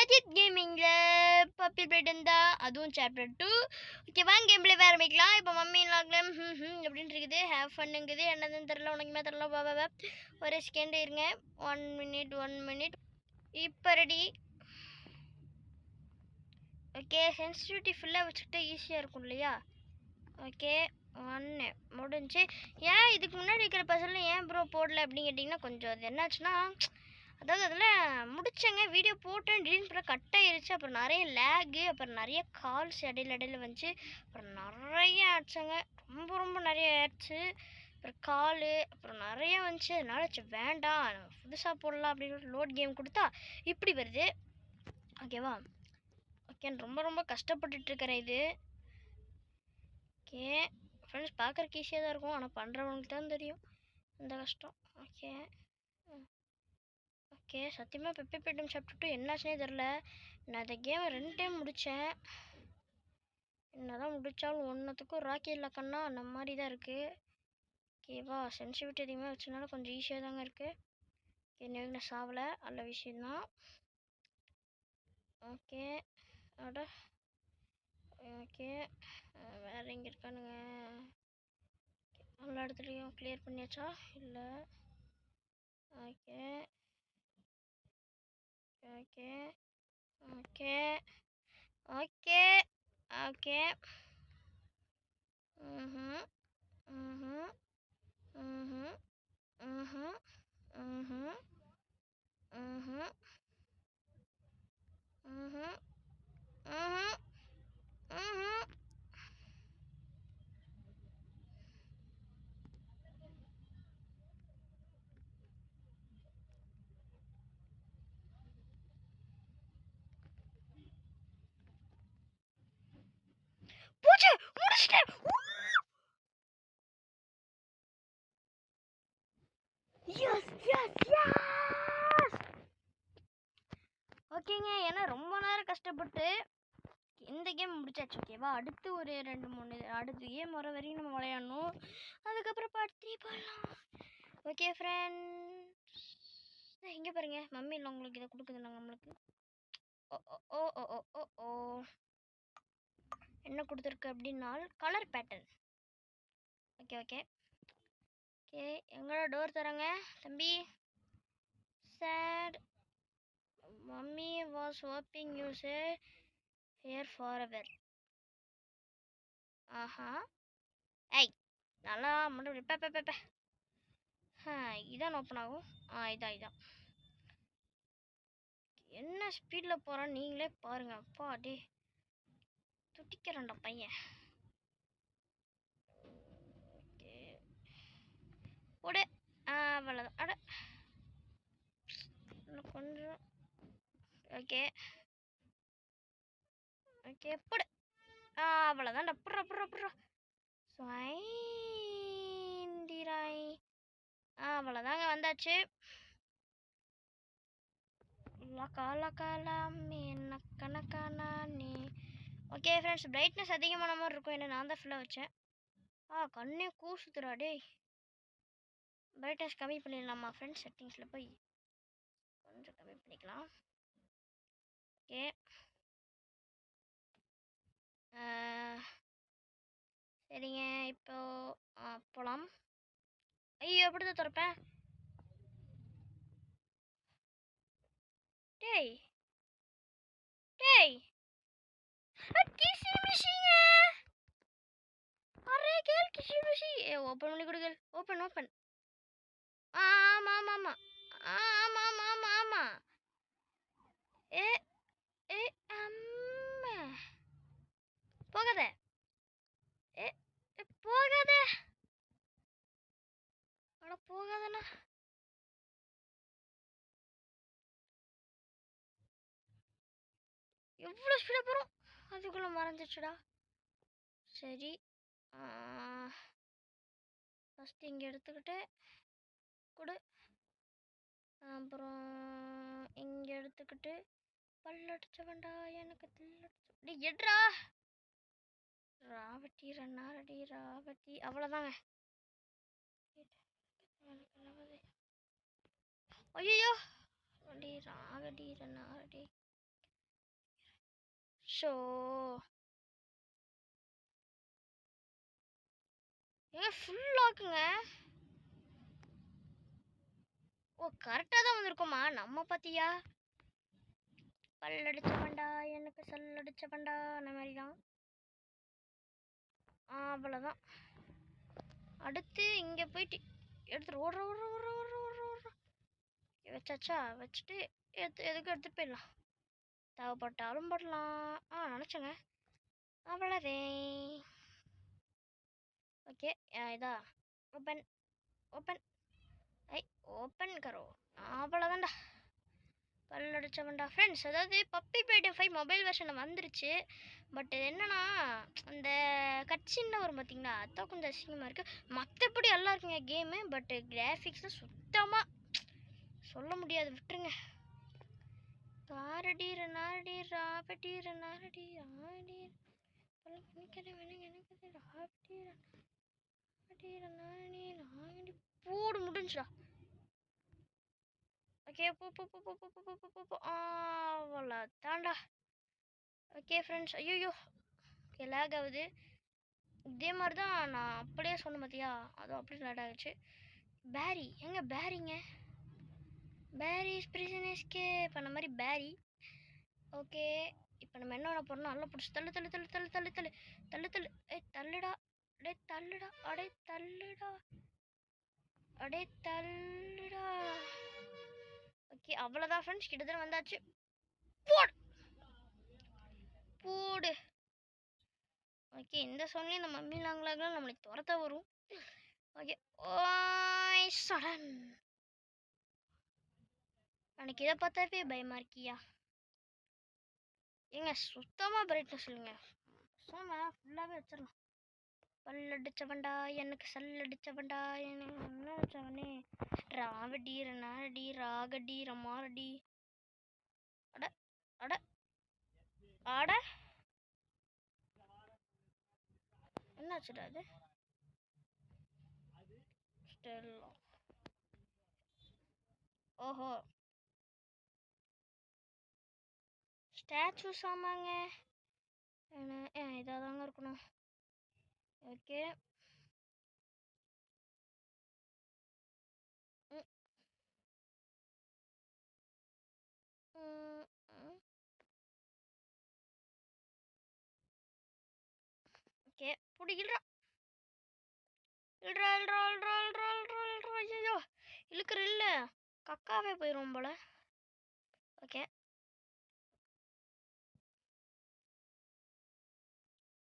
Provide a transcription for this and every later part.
Ajith கேமிங்ல puppy bright இருந்தா அதுவும் chapter 2. Okay வாங்க கேம் பிளே ஆரம்பிக்கலாம். இப்போ மம்மி லாக்லாம் அப்படின்னு இருக்குது. ஹேவ் ஃபன்னுங்குது. என்னதுன்னு தெரில, உனக்குமே தெரில. பாபா ஒரு செகண்ட் இருங்க. 1 மினிட். இப்போ ரெடி. ஓகே சென்சிட்டிவிட்டி ஃபுல்லாக வச்சுக்கிட்டு ஈஸியாக இருக்கும் இல்லையா? ஓகே 1 முடிஞ்சு. ஏன் இதுக்கு முன்னாடி இருக்கிற பசங்க ஏன் ப்ரோ போடல அப்படின்னு கேட்டிங்கன்னா, கொஞ்சம் அது என்னாச்சுன்னா, அதாவது அதில் முடிச்சேங்க, வீடியோ போட்டேன், திடீர்னு அப்புறம் கட் ஆயிருச்சு. அப்புறம் நிறைய லேகு, அப்புறம் நிறைய கால்ஸ் இடையில வந்துச்சு. அப்புறம் நிறைய ஆட்ஸுங்க, ரொம்ப நிறைய ஆட்ஸு, அப்புறம் காலு, அப்புறம் நிறைய வந்துச்சு. அதனால வேண்டாம் புதுசாக போடலாம் அப்படின்னு லோட் கேம் கொடுத்தா இப்படி வருது. ஓகேவா? ஓகே ரொம்ப கஷ்டப்பட்டுட்ருக்கிறேன் இது. ஓகே ஃப்ரெண்ட்ஸ், பார்க்குறக்கு ஈஸியாக தான் இருக்கும், ஆனால் பண்ணுறவங்களுக்கு தான் தெரியும் இந்த கஷ்டம். ஓகே ஓகே சத்தியமாக பெப்பி பிரைட் சாப்டர் 2 என்னாச்சுனே தெரில. நான் அந்த கேமை 2 டைம் முடித்தேன். என்ன தான் முடித்தாலும் ஒன்றுத்துக்கும் ராக்கி லக்கன்னா அந்த மாதிரி தான் இருக்குது. ஓகேவா? சென்சிட்டிவிட்டி அதிகமாக வச்சனால கொஞ்சம் ஈஸியாக தாங்க இருக்குது. என்ன சாவலை, நல்ல விஷயந்தான். ஓகே அட ஓகே வேறு எங்கே இருக்கானுங்க? எல்லா இடத்துலையும் கிளியர் பண்ணியாச்சா? இல்லை. Okay okay okay okay okay ம் ம் ம் ம் ம் பூச்சி முடிச்சிட்டேன். Yes yes yes. ஓகேங்க, ஏன்னா ரொம்ப நேரம் கஷ்டப்பட்டு இந்த கேம் முடிச்சாச்சு. ஓகேவா? அடுத்து ஒரு 2-3 அடுத்த கேம் வர வரையும் நம்ம விளையாடணும். அதுக்கப்புறம் பார்ட் 3 போடலாம். ஓகே ஃப்ரெண்ட்ஸ், இங்கே பாருங்க, மம்மி இல்லை உங்களுக்கு இதை கொடுக்குதுங்க நம்மளுக்கு. ஓ ஓ ஓ ஓ ஓ ஓ என்ன கொடுத்துருக்கு அப்படின்னா colour pattern. Okay okay okay எங்களோட டோர் தரங்க தம்பி. Sad mummy was hoping you say here forever. ஆஹா ஏய் நல்லா மட்டும் பெப்ப இதான் ஓப்பன் ஆகும். இதான் என்ன ஸ்பீடில் போகிறான்னு நீங்களே பாருங்க. அப்பா டே துடிக்கிறேன்டா பையன். ஓகே போடு. அவ்வளோதான். அட கொஞ்சம் ஓகே ஓகே போடு. அவ்வளோதான்டா. புட்றா ஸ்வைண்டிராய். அவ்வளோதாங்க, வந்தாச்சு. ஓகே ஃப்ரெண்ட்ஸ், பிரைட்னஸ் அதிகமான மாதிரி இருக்கும், ஏன்னா நான் தான் ஃபுல்லாக வச்சேன். கண்ணே கூசுத்துறா டேய். பிரைட்னஸ் கம்மி பண்ணிடலாமா ஃப்ரெண்ட்ஸ்? செட்டிங்ஸில் போய் கொஞ்சம் கம்மி பண்ணிக்கலாம். ஓகே சரிங்க, இப்போ போகலாம். ஐயோ எப்படி தான் திறப்பேன்? டேய் டேய் கிசி மிஷிங்க. அரே கேள் கிசி மிஷி. ஓப்பன் பண்ணி கொடுங்க. ஓப்பன். ஆமாம். ஏ ஏ அம்மா போகாத. ஏ போகாத. அட போகாதண்ணா. எவ்வளோ ஸ்பீடாக போகிறோம், அதுக்குள்ளே மறைஞ்சிச்சுடா. சரி ஃபஸ்ட்டு இங்கே எடுத்துக்கிட்டு கொடு. அப்புறம் இங்கே எடுத்துக்கிட்டு பல்லடிச்ச வேண்டா எனக்கு தில்லடிச்ச எட்ரா ராவட்டி ரன்னாரடி ராவட்டி. அவ்வளோதாங்க. ஐயோ அடி ராகடி ரன்னாரடி. ஸோ ஏங்க ஃபுல் லாக்குங்க. ஓ கரெக்டாக தான் வந்திருக்கோமா நம்ம பார்த்தியா? பல்லடிச்ச பண்டா எனக்கு சல்லடிச்ச பண்டா அந்த மாதிரி தான். அவ்வளோதான். அடுத்து இங்கே போயிட்டு எடுத்துட்டு ஓடுற ஓடுற ஓடுற ஓடுற ஓடுற ஓடுற வச்சாச்சா? வச்சுட்டு எதுக்கு எடுத்துகிட்டு போயிடலாம். தேவைப்பட்டாலும் போடலாம். நினச்சேங்க. அவ்வளோதே. ஓகே இதா ஓப்பன் ஓப்பன் ஐ ஓப்பன் கரோ. அவ்வளோதான்டா. பல்லடிச்சவன்டா ஃப்ரெண்ட்ஸ். அதாவது பப்பி பேட்டை 5 மொபைல் வெர்ஷனில் வந்துருச்சு. பட் என்னன்னா அந்த கட்சின்னு வரும் பார்த்தீங்களா, அதான் கொஞ்சம் அசிங்கமாக இருக்குது. மற்றபடி நல்லா இருக்குங்க கேமு. பட்டு கிராஃபிக்ஸில் சுத்தமாக சொல்ல முடியாது, விட்டுருங்க. காரடீர நாரடீர் ராபடீர நாரடி ராடீர் போடு முடிஞ்சுடா. ஓகே போ அவ்வளோதான்டா. Okay friends. ஐயோ லேக் ஆகுது. இதே மாதிரி தான் நான் அப்படியே சொன்னேன் பார்த்தியா, அதுவும் அப்படியே லேட் ஆகிடுச்சு. பேரி எங்க பேரிங்க? பேரி பிரிசனஸ்கே பண்ண மாதிரி பேரி. ஓகே இப்போ நம்ம என்ன பண்ண போகிறோம்னா நல்லா பிடிச்சி தள்ளு தள்ளு தள்ளு தள்ளு தள்ளு தள்ளு தள்ளு தள்ளு. தள்ளுடா அடே தள்ளுடா அடே தள்ளுடா அடே தள்ளுடா. ஓகே அவ்வளோதான் ஃப்ரெண்ட்ஸ், கிட்டத்தட்ட வந்தாச்சு. போடு போடு. ஓகே இந்த சோன்லேயே இந்த மம்மி லாங்லாக்லாம் நம்மளுக்கு துரத்த வரும். ஓகே ஓய் சடன். எனக்கு இதை பார்த்தாவே பயமாக இருக்கியா? ஏங்க சுத்தமாக பிரைட்னஸ் இல்லைங்க. ஃபுல்லாகவே வச்சிடலாம். பல்லடிச்சவன்டா எனக்கு சல்லடிச்சவன்டா எனக்கு என்ன வச்சவனே ராவடி நாரடி ராகடி ரமாரடி. அட அட அட என்னாச்சுடா அது? ஸ்டெல்லா. ஓஹோ ஸ்டாச்சூஸ் ஆமாங்க. இதாக தாங்க இருக்கணும். ஓகே ஓகே பிடிக்கிறா இல்றா இல்றா இல்றா இல்றா இல்றா இல்றா. ஐயோ இழுக்கிற இல்லை கக்காவே போயிடும் போல. ஓகே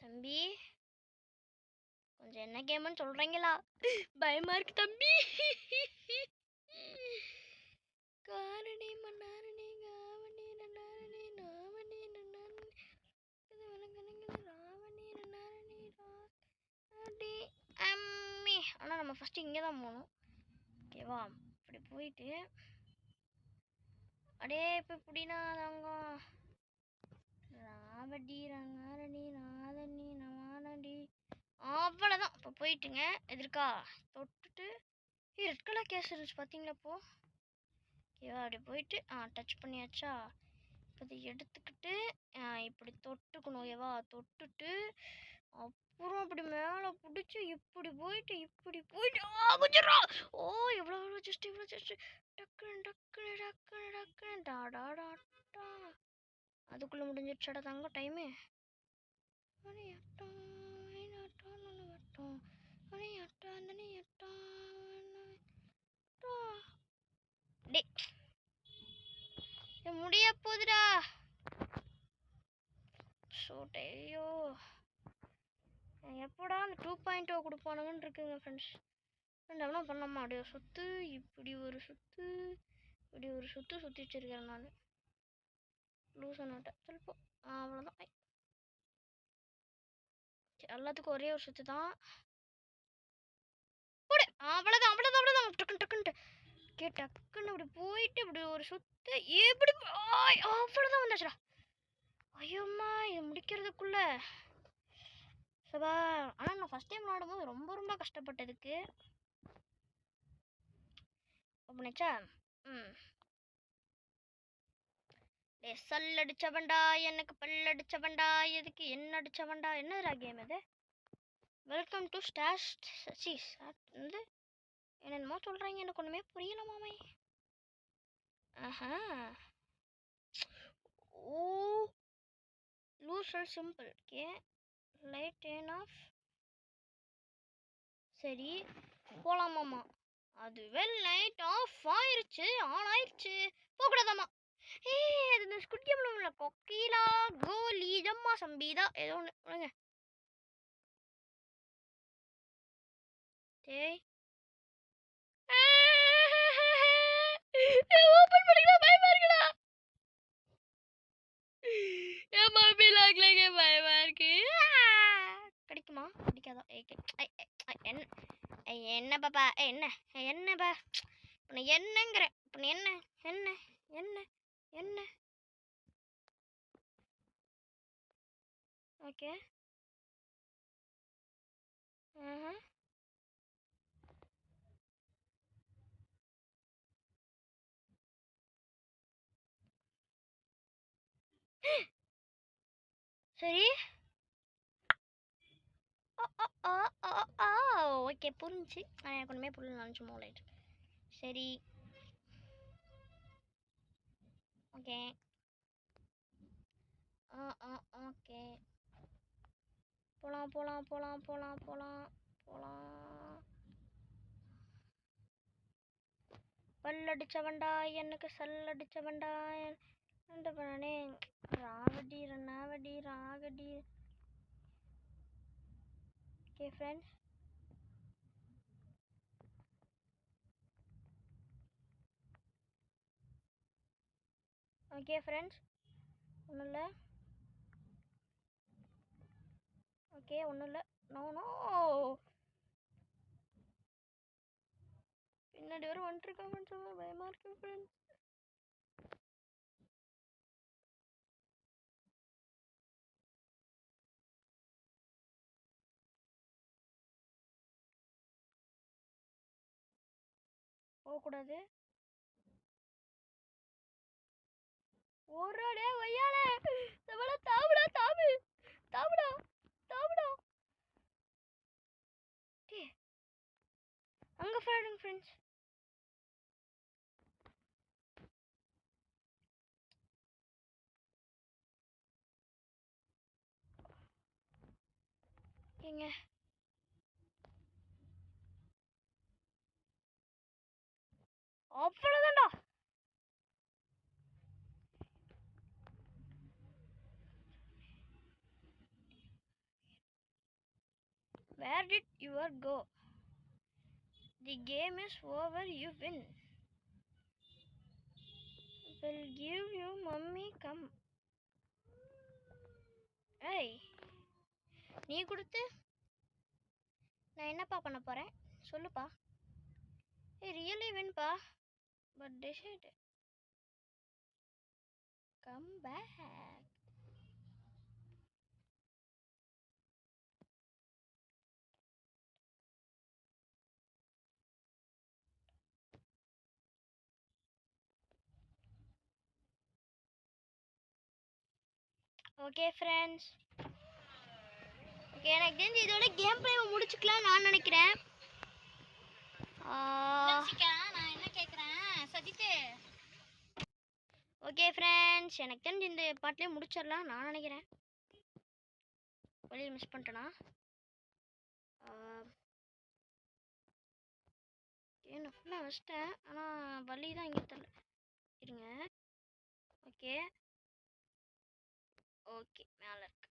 தம்பி கொஞ்சம் என்ன கேம்னு சொல்கிறீங்களா? பயமாக இருக்கு தம்பி. காரணி மன்னாரணி காவணி நன்னாரணி நாவணி நன்னாரணி ராவணி நன்னாரணி ராடி அம்மி. ஆனால் நம்ம ஃபஸ்ட்டு இங்கே தான் போகணும். ஓகேவா? இப்படி போயிட்டு அப்படியே இப்போ இப்படின்னா தாங்க ராவடி ரங்காரணி நாதனி நவானடி. அவ்வளோதான். இப்போ போயிட்டுங்க எதிர்க்கா தொட்டுட்டு ரெட் கலர் கேஸ் இருந்துச்சு பார்த்தீங்களா? இப்போ ஓகேவா அப்படி போயிட்டு டச் பண்ணியாச்சா? இப்போ அதை எடுத்துக்கிட்டு இப்படி தொட்டுக்கணும். ஓகேவா? தொட்டுட்டு அப்புறம் அப்படி மேலே பிடிச்சி இப்படி போயிட்டு குச்சிட்றா. ஓ எவ்வளோ ஜஸ்ட் இவ்வளோ ஜஸ்ட் டக்குன்னு டக்குன்னு டக்குன்னு டக்குன்னு டாடா டாட்டா. அதுக்குள்ளே முடிஞ்சிடுச்சாடா தாங்க டைமு. முடிய போகுதுடா. ஐயோ எப்போடா அந்த 2.0 கொடுப்பானுங்கன்னு இருக்குங்க ஃப்ரெண்ட்ஸ். என்ன பண்ணாமா அப்படியே சுற்று இப்படி ஒரு சுற்று இப்படி ஒரு சுற்று சுற்றி வச்சிருக்கேன் நான். லூசனாட்டேன் சிலப்போ. அவ்வளோதான். எல்லாத்துக்கும் ஒரே ஒரு சுற்று தான். அவ்வளோதான் அவ்வளோதான் அவ்வளோதான். டக்குன்னு டக்குன்ட்டு டக்குன்னு இப்படி போயிட்டு இப்படி ஒரு சுற்று எப்படி அவ்வளோதான் வந்தாச்சுடா. ஐயோம்மா இது முடிக்கிறதுக்குள்ள சபா. ஆனால் நான் ஃபஸ்ட் டைம் விளாடும்போது ரொம்ப ரொம்ப கஷ்டப்பட்டதுக்கு அப்படின்னாச்சா. டே சல்லடிச்சவன்டா எனக்கு பல்லடிச்சவன்டா எதுக்கு என்ன அடிச்சவன்டா என்னடா கேம் இது வெல்கம் டு ஸ்டாஷ் சீஸ் வந்து என்னென்னமோ சொல்கிறாங்க எனக்கு ஒன்றுமே புரியல மாமே ஆஹா ஓ லூசர் சிம்பிள் ஓகே லைட் டேன் ஆஃப் சரி போகலாமாம்மா அதுவே லைட் ஆஃப் ஆயிடுச்சு ஆன் ஆயிடுச்சு போகக்கூடாதாம்மா அது இந்த ஸ்குட் கேம்ல உள்ள கொக்கீலா கோலி ஜம்மா சம்பீதா ஏதோ ஒன்று டேய் ஓபன் பண்ணிக்கலாம் பயமா இருக்குடா என் மம்மி லாக்லங்க பயமா இருக்கு கிடைக்குமா கிடைக்காதா என்ன பாப்பா என்ன என்னப்பா இப்போ நான் என்னங்கிறேன் இப்போ நீ என்ன என்ன என்ன என்ன ஓகே சரி ஓகே புரிஞ்சு எனக்கு ஒன்றுமே புரியல நினச்சி மூளைட்டு சரி ஓகே ஓகே போகலாம் போகலாம் போகலாம் போகலாம் போகலாம் போகலாம் பல்லடிச்சவன்டா எனக்கு சல்லடிச்சவன்டா என்ன பண்ணனே ராவடி ரன்னாவடி ராகடி ஓகே ஃப்ரெண்ட்ஸ் ஓகே ஃப்ரெண்ட்ஸ் ஒன்றும் இல்லை ஓகே ஒன்றும் இல்லை நோ நோ பின்னாடி வர வந்துருக்காங்கன்னு சொல்ல பயமாக இருக்கு ஃப்ரெண்ட்ஸ் போகக்கூடாது ஓடுறே வையாலே நம்மள தாவுடா தாவு தாவுடா தாவுடா அங்கே ஃப்ரெண்ட்ஸ் ஏங்க அவ்வளோதான்டா Where did you go? The game is over, you win. Will give you mummy come. Hey, நீ கொடுத்து நான் என்னப்பா பண்ண போகிறேன் சொல்லுப்பா ரியலி வின்பா but decide come back okay friends okay எனக்கு தெரிஞ்சு இதோட கேம் பிளே முடிச்சுக்கலாம் நான் நினைக்கிறேன் நான் என்ன கேட்குறேன் சஜித்து ஓகே ஃப்ரெண்ட்ஸ் எனக்கு தெரிஞ்சு இந்த பாட்டிலே முடிச்சிடலாம் நான் நினைக்கிறேன் வெளியில் மிஸ் பண்ணிட்டேனா நான் ஃபுல்லாக வச்சிட்டேன் ஆனால் வலி தான் இங்கே தெரியல இருங்க ஓகே ஓகே மேலே இருக்கு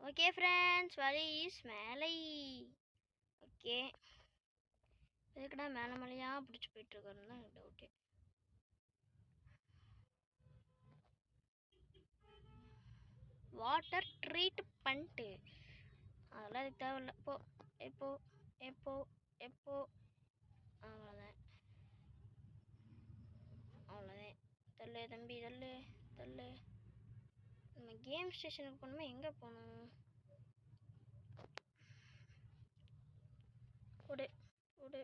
ஓகே ஃப்ரெண்ட்ஸ் வலி இஸ் மேலே ஓகே எதுக்குடா மேலே மலையாக பிடிச்சி போயிட்டுருக்காருன்னு தான் எனக்கு டவுட்டு வாட்டர் ட்ரீட் பண்ணிட்டு அதெல்லாம் அதுக்கு தேவையில்ல போ எப்போ எப்போ எப்போ அவ்வளோதான் அவ்வளோதான் தள்ளு தம்பி தள்ளு தள்ளு நம்ம கேம் ஸ்டேஷனுக்கு போகணுமா எங்கே போகணும் கொடு கொடு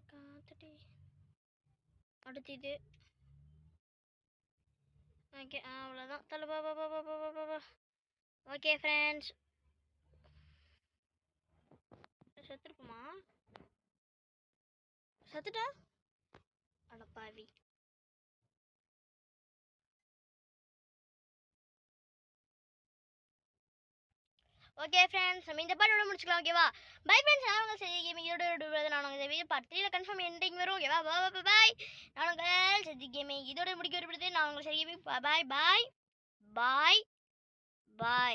காத்து அடுத்து இது. ஓகே அவ்வளோதான். தலை பா பா பா பா பா பா பா. ஓகே ஃப்ரெண்ட்ஸ், செத்துருக்குமா? செத்துட்டா? அடப்பாவி. ஓகே ஃப்ரெண்ட்ஸ், நம்ம இந்த பாட்டோட முடிச்சுக்கலாம். ஓகேவா? Bye friends. நான் உங்கள் சரி கேமிங் இதோட நான் உங்கள் வீடியோ பார்ட் 3ல கன்ஃபார்ம் எண்டிங் வரும். ஓகேவா? பாய். நான் உங்கள் சரி கேமிங் இதோட முடிக்க விரும்புறது. நான் உங்கள் சரி கேமிங். பாய் பாய் பாய் பாய்.